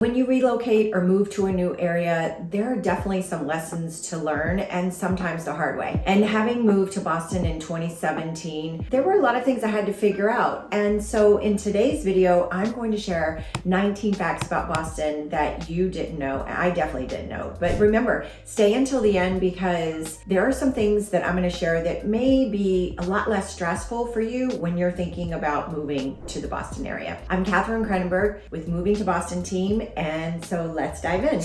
When you relocate or move to a new area, there are definitely some lessons to learn, and sometimes the hard way. And having moved to Boston in 2017, there were a lot of things I had to figure out. And so in today's video, I'm going to share 19 facts about Boston that you didn't know. I definitely didn't know. But remember, stay until the end because there are some things that I'm going to share that may be a lot less stressful for you when you're thinking about moving to the Boston area. I'm Katherine Kranenburg with Moving to Boston team. And so let's dive in.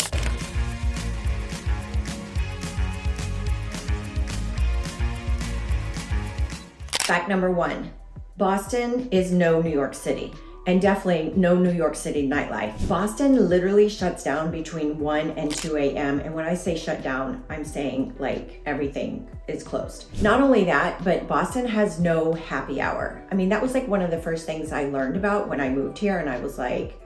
Fact number one, Boston is no New York City, and definitely no New York City nightlife. Boston literally shuts down between 1 and 2 a.m. And when I say shut down, I'm saying like everything is closed. Not only that, but Boston has no happy hour. I mean, that was like one of the first things I learned about when I moved here, and I was like,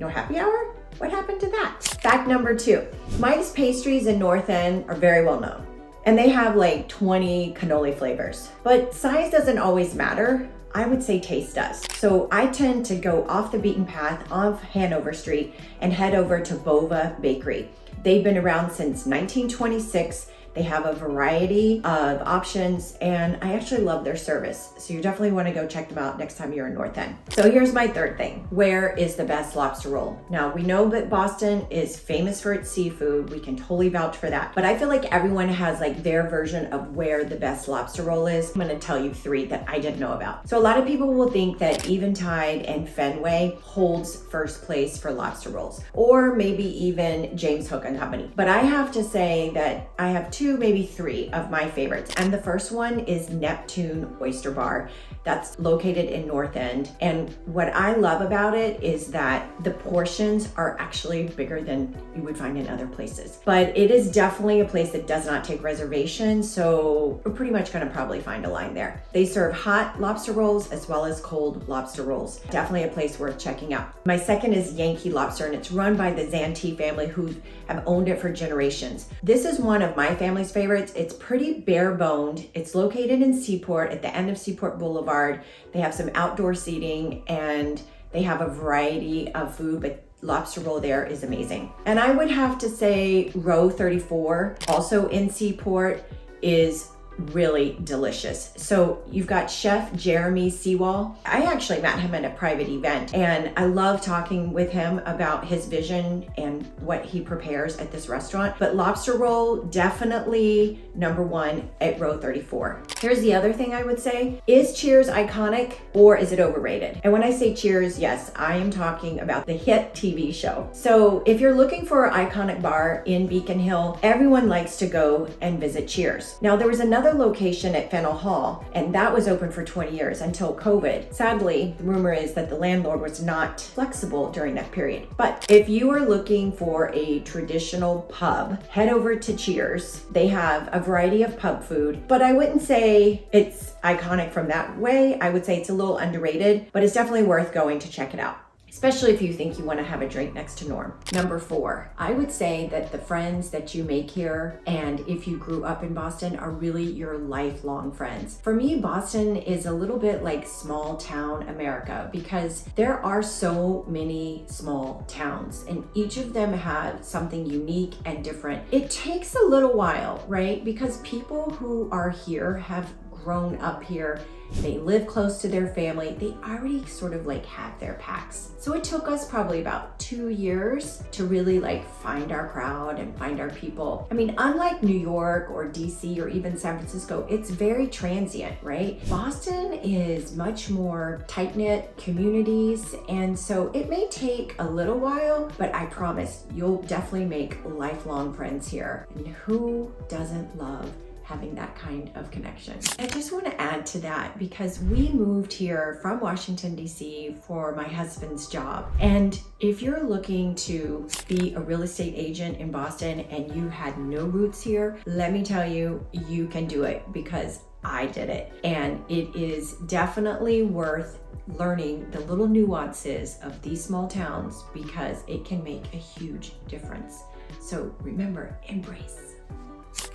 no happy hour? What happened to that? Fact number two, Mike's Pastries in North End are very well known. And they have like 20 cannoli flavors. But size doesn't always matter. I would say taste does. So I tend to go off the beaten path of Hanover Street and head over to Bova Bakery. They've been around since 1926. They have a variety of options, and I actually love their service. So you definitely want to go check them out next time you're in North End. So here's my third thing. Where is the best lobster roll? Now, we know that Boston is famous for its seafood. We can totally vouch for that. But I feel like everyone has like their version of where the best lobster roll is. I'm going to tell you three that I didn't know about. So a lot of people will think that Eventide and Fenway holds first place for lobster rolls, or maybe even James Hook and Company. But I have to say that I have two, maybe three of my favorites. And the first one is Neptune Oyster Bar. That's located in North End. And what I love about it is that the portions are actually bigger than you would find in other places. But it is definitely a place that does not take reservations, so we're pretty much gonna probably find a line there. They serve hot lobster rolls as well as cold lobster rolls. Definitely a place worth checking out. My second is Yankee Lobster, and it's run by the Zantee family who have owned it for generations. This is one of my family's favorites. It's pretty bare boned. It's located in Seaport at the end of Seaport Boulevard. They have some outdoor seating and they have a variety of food, but lobster roll there is amazing. And I would have to say Row 34, also in Seaport, is really delicious. So you've got Chef Jeremy Seawall. I actually met him at a private event, and I love talking with him about his vision and what he prepares at this restaurant. But lobster roll, definitely number one at Row 34. Here's the other thing I would say. Is Cheers iconic or is it overrated? And when I say Cheers, yes, I am talking about the hit TV show. So if you're looking for an iconic bar in Beacon Hill, everyone likes to go and visit Cheers. Now, there was another location at Fennell Hall, and that was open for 20 years until COVID. Sadly, the rumor is that the landlord was not flexible during that period. But if you are looking for a traditional pub, head over to Cheers. They have a variety of pub food, but I wouldn't say it's iconic from that way. I would say it's a little underrated, but it's definitely worth going to check it out, especially if you think you want to have a drink next to Norm. Number four, I would say that the friends that you make here, and if you grew up in Boston, are really your lifelong friends. For me, Boston is a little bit like small town America because there are so many small towns and each of them have something unique and different. It takes a little while, right? Because people who are here have grown up here. They live close to their family. They already sort of like have their packs. So it took us probably about 2 years to really like find our crowd and find our people. I mean, unlike New York or DC or even San Francisco, it's very transient, right? Boston is much more tight-knit communities. And so it may take a little while, but I promise you'll definitely make lifelong friends here. And who doesn't love having that kind of connection? I just want to add to that because we moved here from Washington, DC for my husband's job. And if you're looking to be a real estate agent in Boston and you had no roots here, let me tell you, you can do it because I did it. And it is definitely worth learning the little nuances of these small towns because it can make a huge difference. So remember, embrace.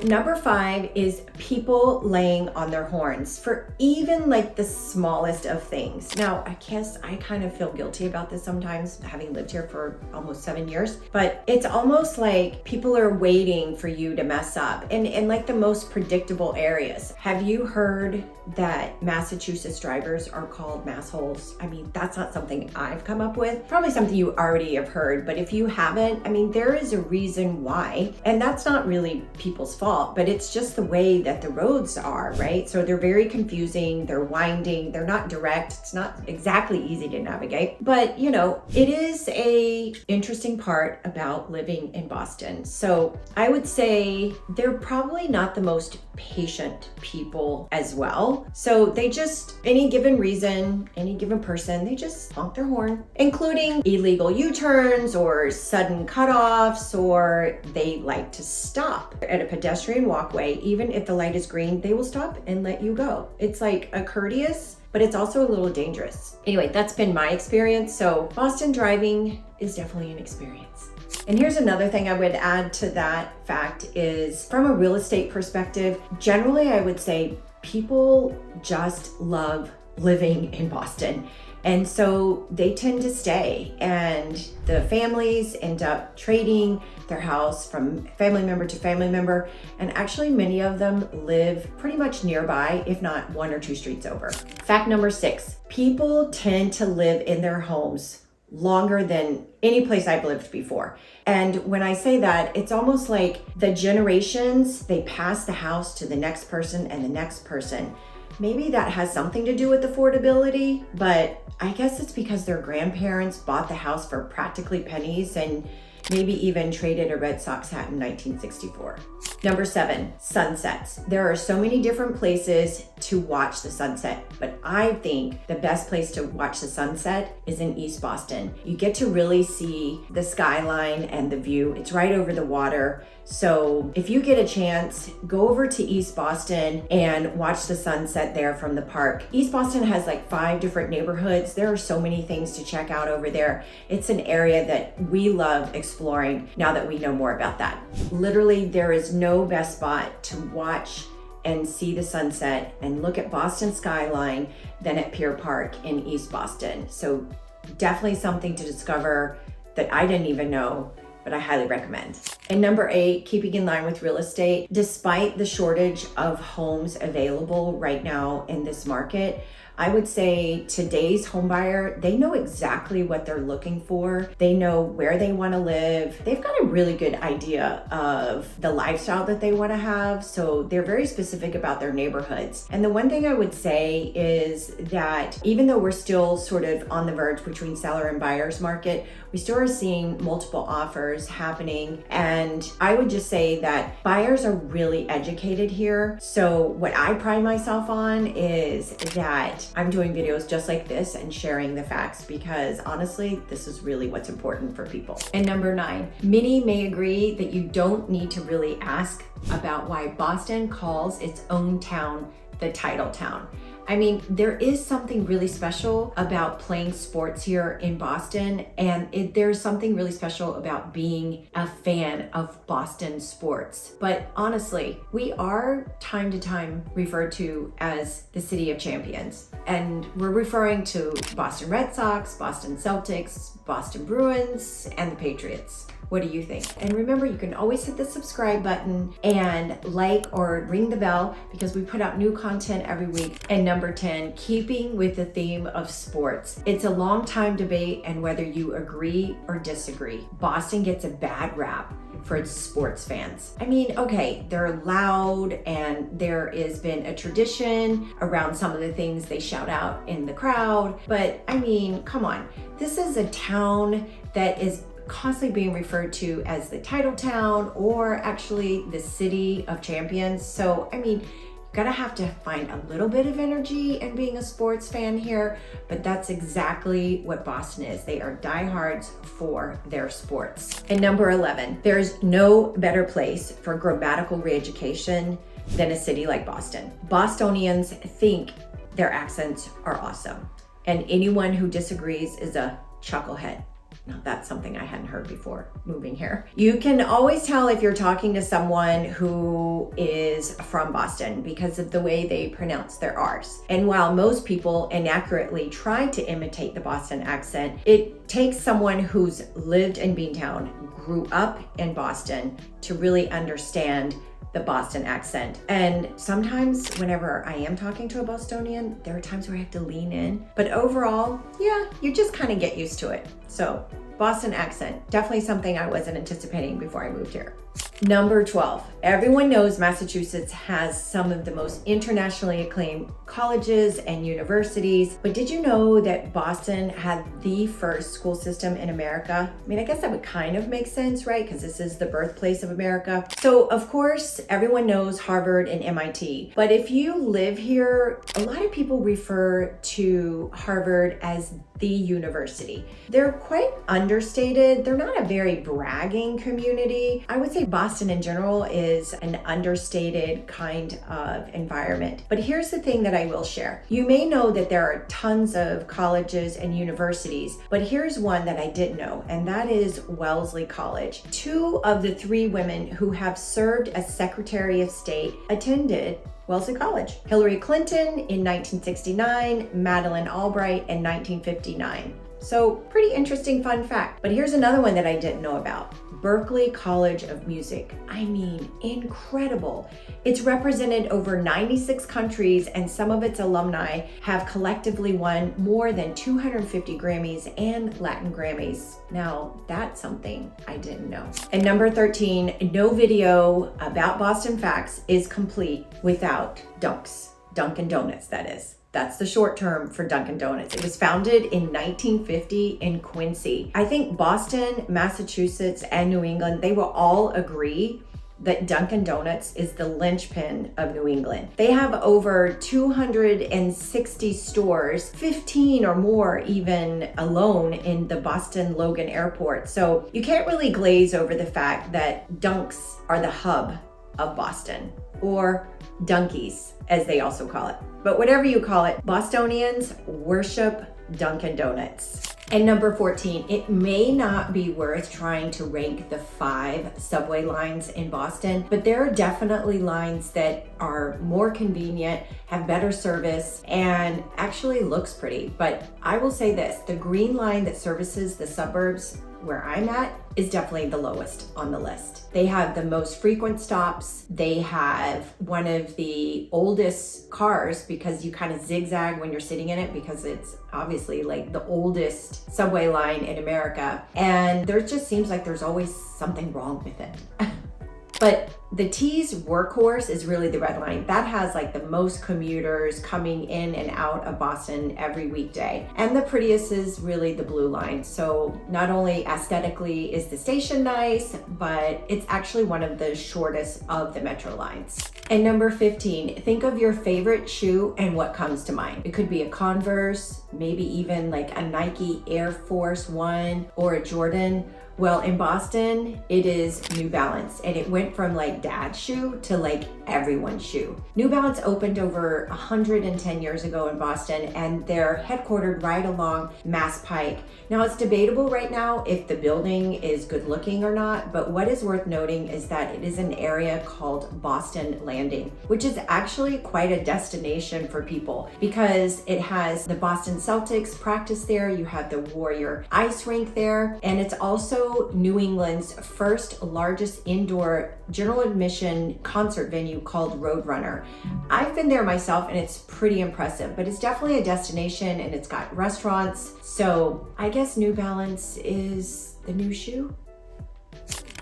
Number 5 is people laying on their horns for even like the smallest of things. Now, I guess I kind of feel guilty about this sometimes, having lived here for almost 7 years, but it's almost like people are waiting for you to mess up in like the most predictable areas. Have you heard that Massachusetts drivers are called massholes? I mean, that's not something I've come up with. Probably something you already have heard, but if you haven't, I mean, there is a reason why, and that's not really people's fault, but it's just the way that the roads are, right? So they're very confusing, they're winding, they're not direct, it's not exactly easy to navigate, but you know, it is a interesting part about living in Boston. So I would say they're probably not the most patient people as well. So they just, any given reason, any given person, they just honk their horn, including illegal U-turns or sudden cutoffs, or they like to stop at a pedestrian walkway. Even if the light is green, they will stop and let you go. It's like a courteous, but it's also a little dangerous. Anyway, that's been my experience. So Boston driving is definitely an experience. And here's another thing I would add to that fact is, from a real estate perspective, generally I would say people just love living in Boston. And so they tend to stay, and the families end up trading their house from family member to family member. And actually many of them live pretty much nearby, if not 1 or 2 streets over. Fact number 6, people tend to live in their homes longer than any place I've lived before. And when I say that, it's almost like the generations, they pass the house to the next person and the next person. Maybe that has something to do with affordability, but I guess it's because their grandparents bought the house for practically pennies and maybe even traded a Red Sox hat in 1964. Number 7, sunsets. There are so many different places to watch the sunset, but I think the best place to watch the sunset is in East Boston. You get to really see the skyline and the view. It's right over the water. So if you get a chance, go over to East Boston and watch the sunset there from the park. East Boston has like 5 different neighborhoods. There are so many things to check out over there. It's an area that we love exploring now that we know more about that. Literally, there is no best spot to watch and see the sunset and look at Boston skyline than at Pier Park in East Boston. So definitely something to discover that I didn't even know, but I highly recommend. And number 8, keeping in line with real estate, despite the shortage of homes available right now in this market, I would say today's home buyer, they know exactly what they're looking for. They know where they want to live. They've got a really good idea of the lifestyle that they want to have. So they're very specific about their neighborhoods. And the one thing I would say is that even though we're still sort of on the verge between seller and buyer's market, we still are seeing multiple offers happening. And I would just say that buyers are really educated here. So what I pride myself on is that I'm doing videos just like this and sharing the facts, because honestly, this is really what's important for people. And number 9, many may agree that you don't need to really ask about why Boston calls its own town the title town. I mean, there is something really special about playing sports here in Boston, and there's something really special about being a fan of Boston sports. But honestly, we are time to time referred to as the City of Champions, and we're referring to Boston Red Sox, Boston Celtics, Boston Bruins, and the Patriots. What do you think? And remember, you can always hit the subscribe button and like or ring the bell, because we put out new content every week. And number 10, keeping with the theme of sports. It's a long time debate, and whether you agree or disagree, Boston gets a bad rap for its sports fans. I mean, okay, they're loud and there has been a tradition around some of the things they shout out in the crowd, but I mean, come on. This is a town that is constantly being referred to as the title town, or actually the City of Champions. So, I mean, gotta have to find a little bit of energy in being a sports fan here, but that's exactly what Boston is. They are diehards for their sports. And number 11, there's no better place for grammatical re-education than a city like Boston. Bostonians think their accents are awesome, and anyone who disagrees is a chucklehead. Now that's something I hadn't heard before moving here. You can always tell if you're talking to someone who is from Boston because of the way they pronounce their R's. And while most people inaccurately try to imitate the Boston accent, it takes someone who's lived in Beantown, grew up in Boston, to really understand the Boston accent. And sometimes whenever I am talking to a Bostonian, there are times where I have to lean in. But overall, yeah, you just kind of get used to it. So Boston accent, definitely something I wasn't anticipating before I moved here. Number 12, everyone knows Massachusetts has some of the most internationally acclaimed colleges and universities, but did you know that Boston had the first school system in America? I mean, I guess that would kind of make sense, right? Because this is the birthplace of America. So of course, everyone knows Harvard and MIT, but if you live here, a lot of people refer to Harvard as the university. They're quite understated. They're not a very bragging community. I would say Boston in general is an understated kind of environment. But here's the thing that I will share. You may know that there are tons of colleges and universities, but here's one that I didn't know, and that is Wellesley College. 2 of the 3 women who have served as Secretary of State attended Wellesley College. Hillary Clinton in 1969, Madeleine Albright in 1959. So pretty interesting fun fact. But here's another one that I didn't know about. Berklee College of Music. I mean, incredible. It's represented over 96 countries, and some of its alumni have collectively won more than 250 Grammys and Latin Grammys. Now, that's something I didn't know. And number 13, no video about Boston facts is complete without Dunks. Dunkin' Donuts, that is. That's the short term for Dunkin' Donuts. It was founded in 1950 in Quincy. I think Boston, Massachusetts, and New England, they will all agree that Dunkin' Donuts is the linchpin of New England. They have over 260 stores, 15 or more even alone in the Boston Logan Airport. So you can't really glaze over the fact that Dunks are the hub of Boston, or Dunkies, as they also call it. But whatever you call it, Bostonians worship Dunkin' Donuts. And number 14, it may not be worth trying to rank the 5 subway lines in Boston, but there are definitely lines that are more convenient, have better service, and actually looks pretty. But I will say this, the green line that services the suburbs where I'm at is definitely the lowest on the list. They have the most frequent stops. They have one of the oldest cars because you kind of zigzag when you're sitting in it because it's obviously like the oldest subway line in America. And there just seems like there's always something wrong with it. But the T's workhorse is really the red line. That has like the most commuters coming in and out of Boston every weekday. And the prettiest is really the blue line. So not only aesthetically is the station nice, but it's actually one of the shortest of the metro lines. And number 15, think of your favorite shoe and what comes to mind. It could be a Converse, maybe even like a Nike Air Force One or a Jordan. Well, in Boston, it is New Balance, and it went from like dad's shoe to like everyone's shoe. New Balance opened over 110 years ago in Boston, and they're headquartered right along Mass Pike. Now, it's debatable right now if the building is good looking or not, but what is worth noting is that it is an area called Boston Landing, which is actually quite a destination for people because it has the Boston Celtics practice there, you have the Warrior ice rink there, and it's also New England's first largest indoor general admission concert venue called Roadrunner. I've been there myself and it's pretty impressive, but it's definitely a destination and it's got restaurants. So I guess New Balance is the new shoe.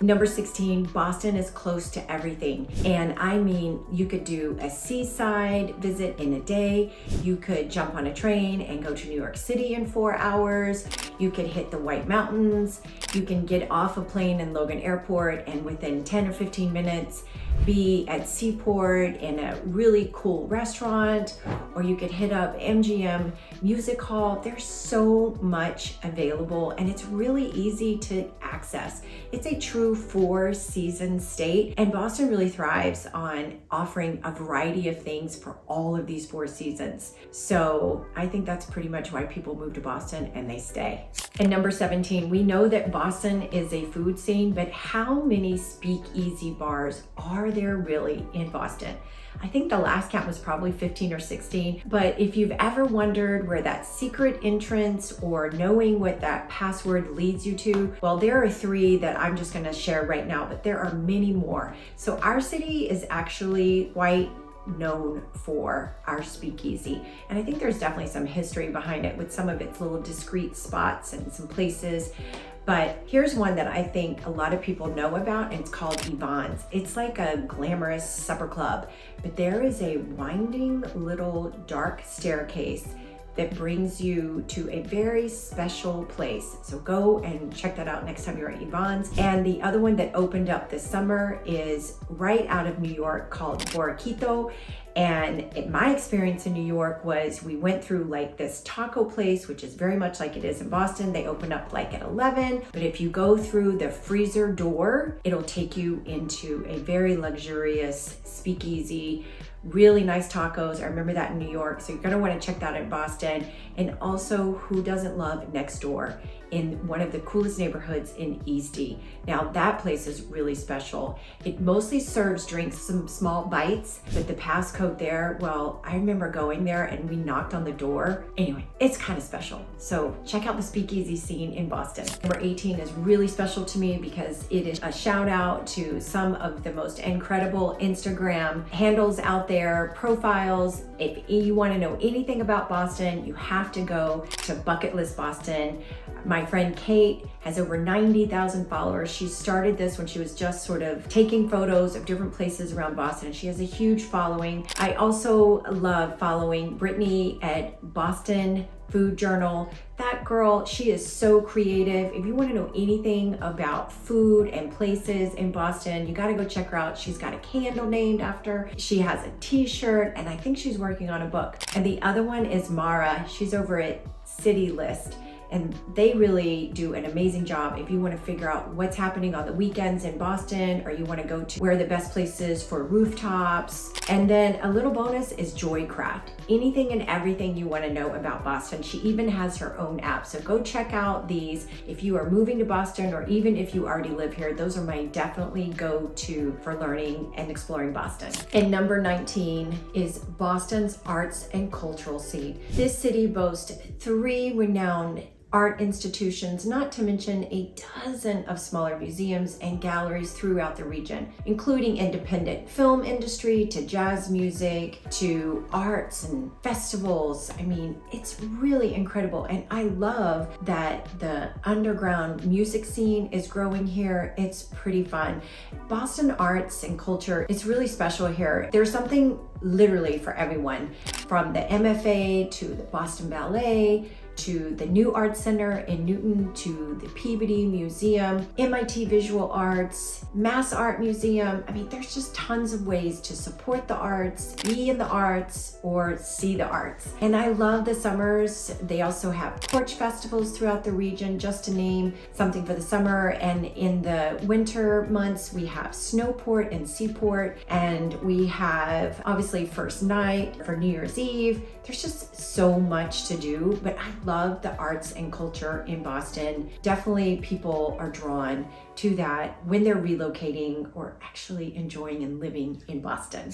Number 16, Boston is close to everything. And I mean, you could do a seaside visit in a day. You could jump on a train and go to New York City in 4 hours. You could hit the White Mountains. You can get off a plane in Logan Airport and within 10 or 15 minutes be at Seaport in a really cool restaurant, or you could hit up MGM Music Hall. There's so much available and it's really easy to access. It's a true also 4-season state, and Boston really thrives on offering a variety of things for all of these 4 seasons. So I think that's pretty much why people move to Boston and they stay. And number 17, we know that Boston is a food scene, but how many speakeasy bars are there really in Boston? I think the last count was probably 15 or 16, but if you've ever wondered where that secret entrance or knowing what that password leads you to, well, there are 3 that I'm just gonna share right now, but there are many more. So our city is actually quite known for our speakeasy, and I think there's definitely some history behind it with some of its little discreet spots and some places. But here's one that I think a lot of people know about, and it's called Yvonne's. It's like a glamorous supper club, but there is a winding little dark staircase that brings you to a very special place. So go and check that out next time you're at Yvonne's. And the other one that opened up this summer is right out of New York called Borriquito. And my experience in New York was we went through like this taco place, which is very much like it is in Boston. They open up like at 11, but if you go through the freezer door, it'll take you into a very luxurious speakeasy, really nice tacos. I remember that in New York. So you're gonna wanna check that in Boston. And also, who doesn't love Next Door in one of the coolest neighborhoods in Eastie? Now that place is really special. It mostly serves drinks, some small bites, but the passcode there, well, I remember going there and we knocked on the door. Anyway, it's kind of special. So check out the speakeasy scene in Boston. Number 18 is really special to me because it is a shout out to some of the most incredible Instagram handles out there, profiles. If you want to know anything about Boston, you have to go to Bucket List Boston. My friend Kate has over 90,000 followers. She started this when she was just sort of taking photos of different places around Boston. She has a huge following. I also love following Brittany at Boston Food Journal. That girl, she is so creative. If you want to know anything about food and places in Boston, you got to go check her out. She's got a candle named after. She has a t-shirt, and I think she's working on a book. And the other one is Mara. She's over at City List. And they really do an amazing job. If you want to figure out what's happening on the weekends in Boston, or you want to go to where the best places for rooftops. And then a little bonus is Joycraft. Anything and everything you want to know about Boston. She even has her own app. So go check out these. If you are moving to Boston, or even if you already live here, those are my definitely go-to for learning and exploring Boston. And number 19 is Boston's arts and cultural scene. This city boasts 3 renowned art institutions, not to mention a dozen of smaller museums and galleries throughout the region, including independent film industry to jazz music to arts and festivals. I mean, it's really incredible. And I love that the underground music scene is growing here. It's pretty fun. Boston arts and culture is really special here. There's something literally for everyone, from the MFA to the Boston Ballet, to the New Arts Center in Newton, to the Peabody Museum, MIT Visual Arts, Mass Art Museum. I mean, there's just tons of ways to support the arts, be in the arts, or see the arts. And I love the summers. They also have porch festivals throughout the region, just to name something for the summer. And in the winter months, we have Snowport and Seaport, and we have obviously First Night for New Year's Eve. There's just so much to do, but I love the arts and culture in Boston. Definitely people are drawn to that when they're relocating or actually enjoying and living in Boston.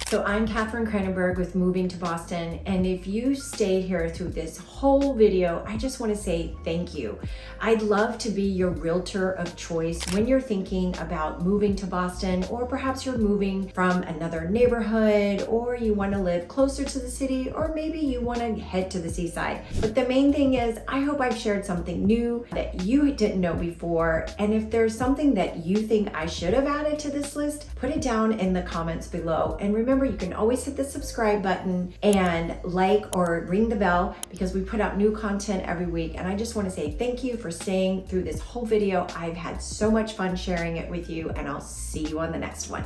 So I'm Katherine Kranenburg with Moving to Boston, and if you stayed here through this whole video, I just want to say thank you. I'd love to be your realtor of choice when you're thinking about moving to Boston, or perhaps you're moving from another neighborhood, or you want to live closer to the city, or maybe you want to head to the seaside. But the main thing is, I hope I've shared something new that you didn't know before, and if there's something that you think I should have added to this list, put it down in the comments below. And remember, remember, you can always hit the subscribe button and like or ring the bell because we put out new content every week. And I just want to say thank you for staying through this whole video. I've had so much fun sharing it with you, and I'll see you on the next one.